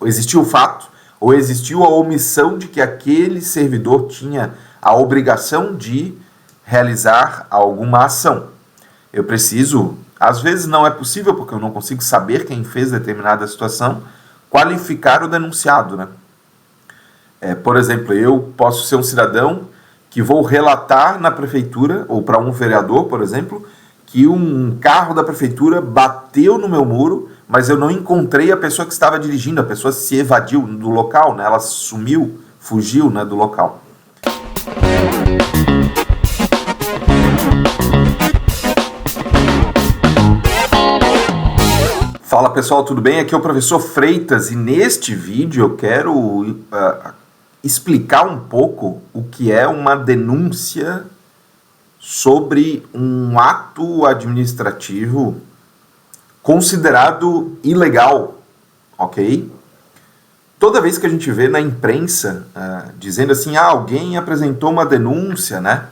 existiu o fato, ou existiu a omissão de que aquele servidor tinha a obrigação de realizar alguma ação. Eu preciso, às vezes não é possível, porque eu não consigo saber quem fez determinada situação, qualificar o denunciado, né? Por exemplo, eu posso ser um cidadão que vou relatar na prefeitura, ou para um vereador, por exemplo, que um carro da prefeitura bateu no meu muro, mas eu não encontrei a pessoa que estava dirigindo, a pessoa se evadiu do local, né? Ela sumiu, fugiu, né, do local. Fala pessoal, tudo bem? Aqui é o professor Freitas e neste vídeo eu quero explicar um pouco o que é uma denúncia sobre um ato administrativo considerado ilegal, ok? Toda vez que a gente vê na imprensa dizendo assim, alguém apresentou uma denúncia, né?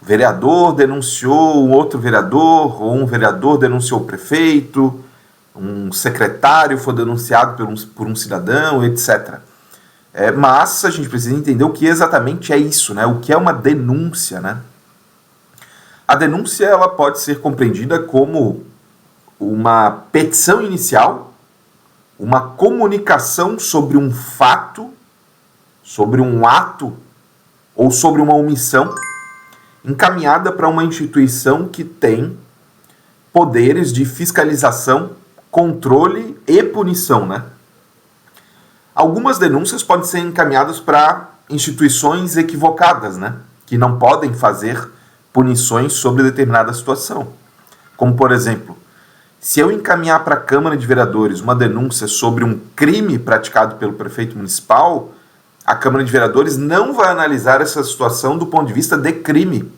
O vereador denunciou um outro vereador, ou um vereador denunciou o prefeito, um secretário foi denunciado por um cidadão, etc. Mas a gente precisa entender o que exatamente é isso, né? O que é uma denúncia, né? A denúncia ela pode ser compreendida como uma petição inicial, uma comunicação sobre um fato, sobre um ato ou sobre uma omissão encaminhada para uma instituição que tem poderes de fiscalização, controle e punição, né? Algumas denúncias podem ser encaminhadas para instituições equivocadas, né? Que não podem fazer punições sobre determinada situação. Como, por exemplo, se eu encaminhar para a Câmara de Vereadores uma denúncia sobre um crime praticado pelo prefeito municipal, a Câmara de Vereadores não vai analisar essa situação do ponto de vista de crime,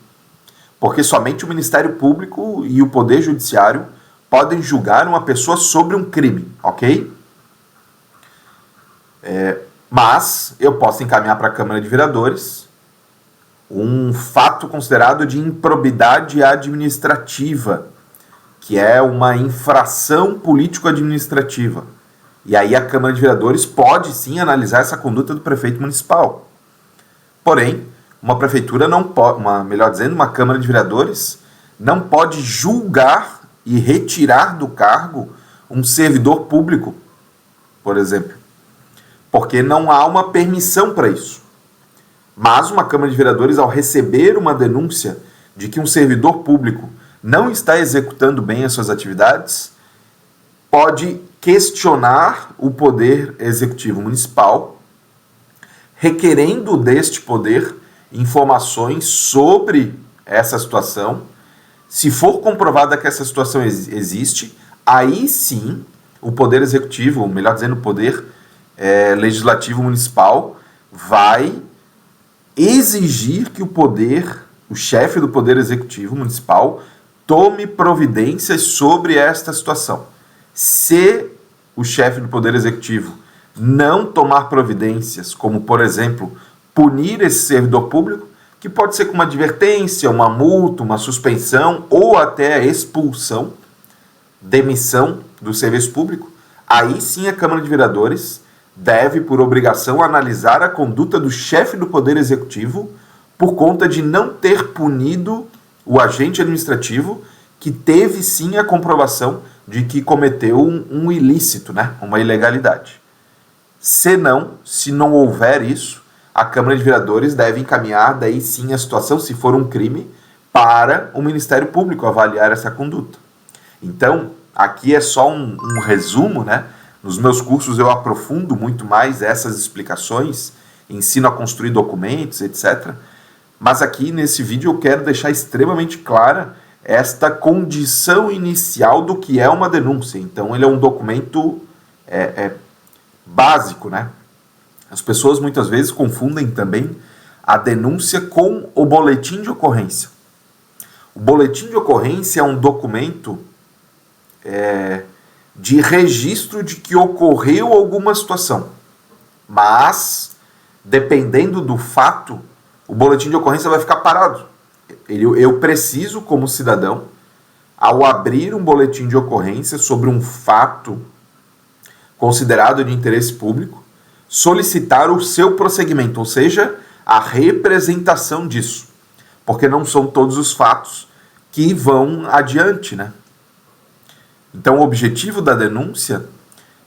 porque somente o Ministério Público e o Poder Judiciário podem julgar uma pessoa sobre um crime, ok? Mas eu posso encaminhar para a Câmara de Vereadores um fato considerado de improbidade administrativa, que é uma infração político-administrativa. E aí a Câmara de Vereadores pode sim analisar essa conduta do prefeito municipal. Porém, uma prefeitura não pode, melhor dizendo, uma Câmara de Vereadores não pode julgar e retirar do cargo um servidor público, por exemplo, porque não há uma permissão para isso. Mas uma Câmara de Vereadores, ao receber uma denúncia de que um servidor público não está executando bem as suas atividades, pode questionar o Poder Executivo Municipal, requerendo deste poder informações sobre essa situação. Se for comprovada que essa situação existe, aí sim o Poder Executivo, ou melhor dizendo, o Poder Legislativo Municipal, vai exigir que o chefe do Poder Executivo Municipal, tome providências sobre esta situação. Se o chefe do Poder Executivo não tomar providências, como, por exemplo, punir esse servidor público, que pode ser com uma advertência, uma multa, uma suspensão ou até a expulsão, demissão do serviço público, aí sim a Câmara de Vereadores deve, por obrigação, analisar a conduta do chefe do Poder Executivo por conta de não ter punido o agente administrativo que teve sim a comprovação de que cometeu um ilícito, né? Uma ilegalidade. Se não houver isso, a Câmara de Vereadores deve encaminhar daí sim a situação, se for um crime, para o Ministério Público avaliar essa conduta. Então, aqui é só um resumo, né? Nos meus cursos eu aprofundo muito mais essas explicações, ensino a construir documentos, etc. Mas aqui nesse vídeo eu quero deixar extremamente clara esta condição inicial do que é uma denúncia. Então ele é um documento básico, né? As pessoas muitas vezes confundem também a denúncia com o boletim de ocorrência. O boletim de ocorrência é um documento de registro de que ocorreu alguma situação. Mas, dependendo do fato, o boletim de ocorrência vai ficar parado. Eu preciso, como cidadão, ao abrir um boletim de ocorrência sobre um fato considerado de interesse público, solicitar o seu prosseguimento, ou seja, a representação disso, porque não são todos os fatos que vão adiante, né? Então, o objetivo da denúncia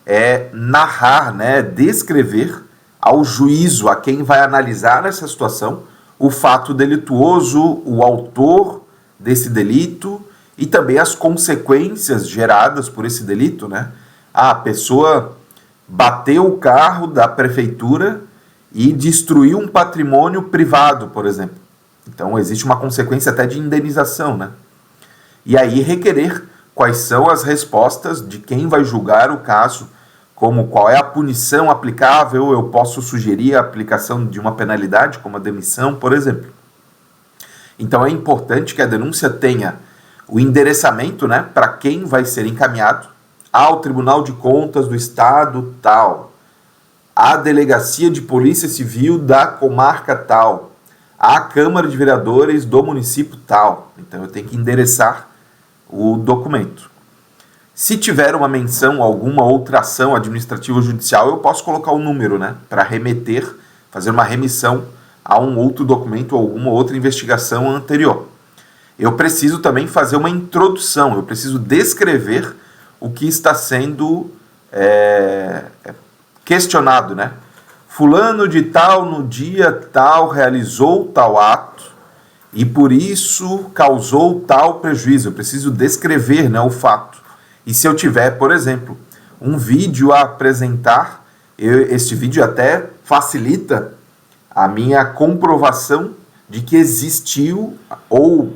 é narrar, né, descrever ao juízo, a quem vai analisar essa situação, o fato delituoso, o autor desse delito e também as consequências geradas por esse delito, né? A pessoa bateu o carro da prefeitura e destruiu um patrimônio privado, por exemplo. Então, existe uma consequência até de indenização, né? E aí requerer quais são as respostas de quem vai julgar o caso, como qual é a punição aplicável, eu posso sugerir a aplicação de uma penalidade, como a demissão, por exemplo. Então é importante que a denúncia tenha o endereçamento, né, para quem vai ser encaminhado, ao Tribunal de Contas do Estado tal, à Delegacia de Polícia Civil da comarca tal, à Câmara de Vereadores do município tal. Então eu tenho que endereçar o documento. Se tiver uma menção a alguma outra ação administrativa ou judicial, eu posso colocar o número, né, para remeter, fazer uma remissão a um outro documento ou alguma outra investigação anterior. Eu preciso também fazer uma introdução, eu preciso descrever o que está sendo questionado, né? Fulano de tal, no dia tal, realizou tal ato e por isso causou tal prejuízo. Eu preciso descrever, né, o fato. E se eu tiver, por exemplo, um vídeo a apresentar, este vídeo até facilita a minha comprovação de que existiu o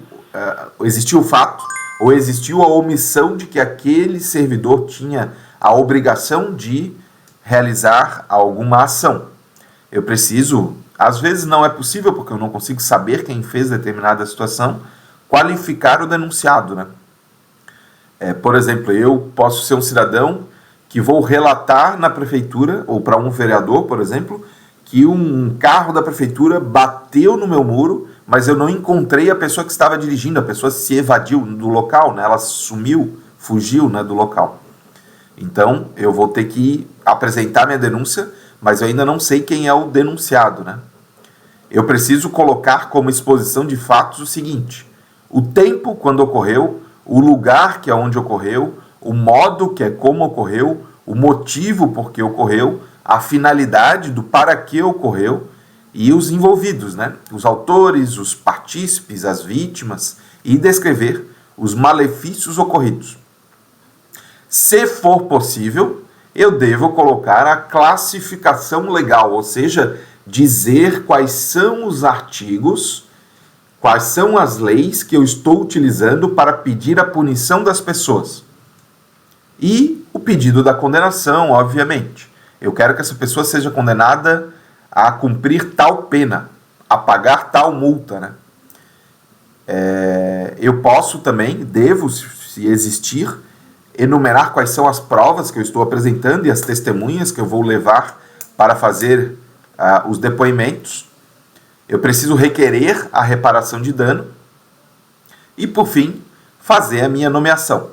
fato, ou existiu a omissão de que aquele servidor tinha a obrigação de realizar alguma ação. Eu preciso, às vezes não é possível, porque eu não consigo saber quem fez determinada situação, qualificar o denunciado, né? Por exemplo, eu posso ser um cidadão que vou relatar na prefeitura, ou para um vereador, por exemplo, que um carro da prefeitura bateu no meu muro, mas eu não encontrei a pessoa que estava dirigindo, a pessoa se evadiu do local, né? Ela sumiu, fugiu, né, do local. Então, eu vou ter que apresentar minha denúncia, mas eu ainda não sei quem é o denunciado, né? Eu preciso colocar como exposição de fatos o seguinte: o tempo quando ocorreu, o lugar que é onde ocorreu, o modo que é como ocorreu, o motivo por que ocorreu, a finalidade do para que ocorreu e os envolvidos, né? Os autores, os partícipes, as vítimas, e descrever os malefícios ocorridos. Se for possível, eu devo colocar a classificação legal, ou seja, dizer quais são os artigos, quais são as leis que eu estou utilizando para pedir a punição das pessoas. E o pedido da condenação, obviamente. Eu quero que essa pessoa seja condenada a cumprir tal pena, a pagar tal multa, né? Eu posso também, devo, se existir, enumerar quais são as provas que eu estou apresentando e as testemunhas que eu vou levar para fazer os depoimentos. Eu preciso requerer a reparação de dano e, por fim, fazer a minha nomeação.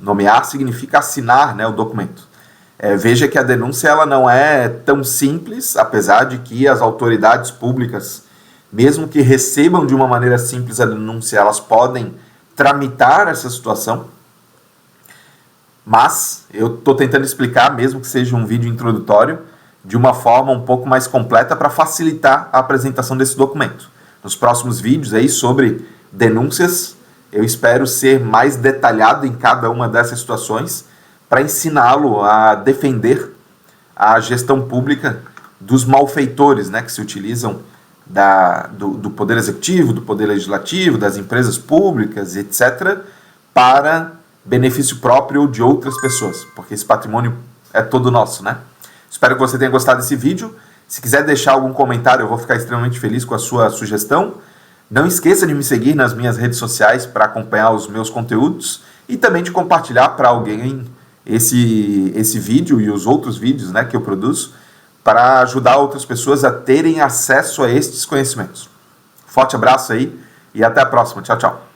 Nomear significa assinar, né, o documento. Veja que a denúncia ela não é tão simples, apesar de que as autoridades públicas, mesmo que recebam de uma maneira simples a denúncia, elas podem tramitar essa situação. Mas eu estou tentando explicar, mesmo que seja um vídeo introdutório, de uma forma um pouco mais completa para facilitar a apresentação desse documento. Nos próximos vídeos aí sobre denúncias, eu espero ser mais detalhado em cada uma dessas situações para ensiná-lo a defender a gestão pública dos malfeitores, né, que se utilizam do Poder Executivo, do Poder Legislativo, das empresas públicas, etc., para benefício próprio ou de outras pessoas, porque esse patrimônio é todo nosso, né? Espero que você tenha gostado desse vídeo. Se quiser deixar algum comentário, eu vou ficar extremamente feliz com a sua sugestão. Não esqueça de me seguir nas minhas redes sociais para acompanhar os meus conteúdos e também de compartilhar para alguém esse vídeo e os outros vídeos, né, que eu produzo, para ajudar outras pessoas a terem acesso a estes conhecimentos. Forte abraço aí e até a próxima. Tchau, tchau.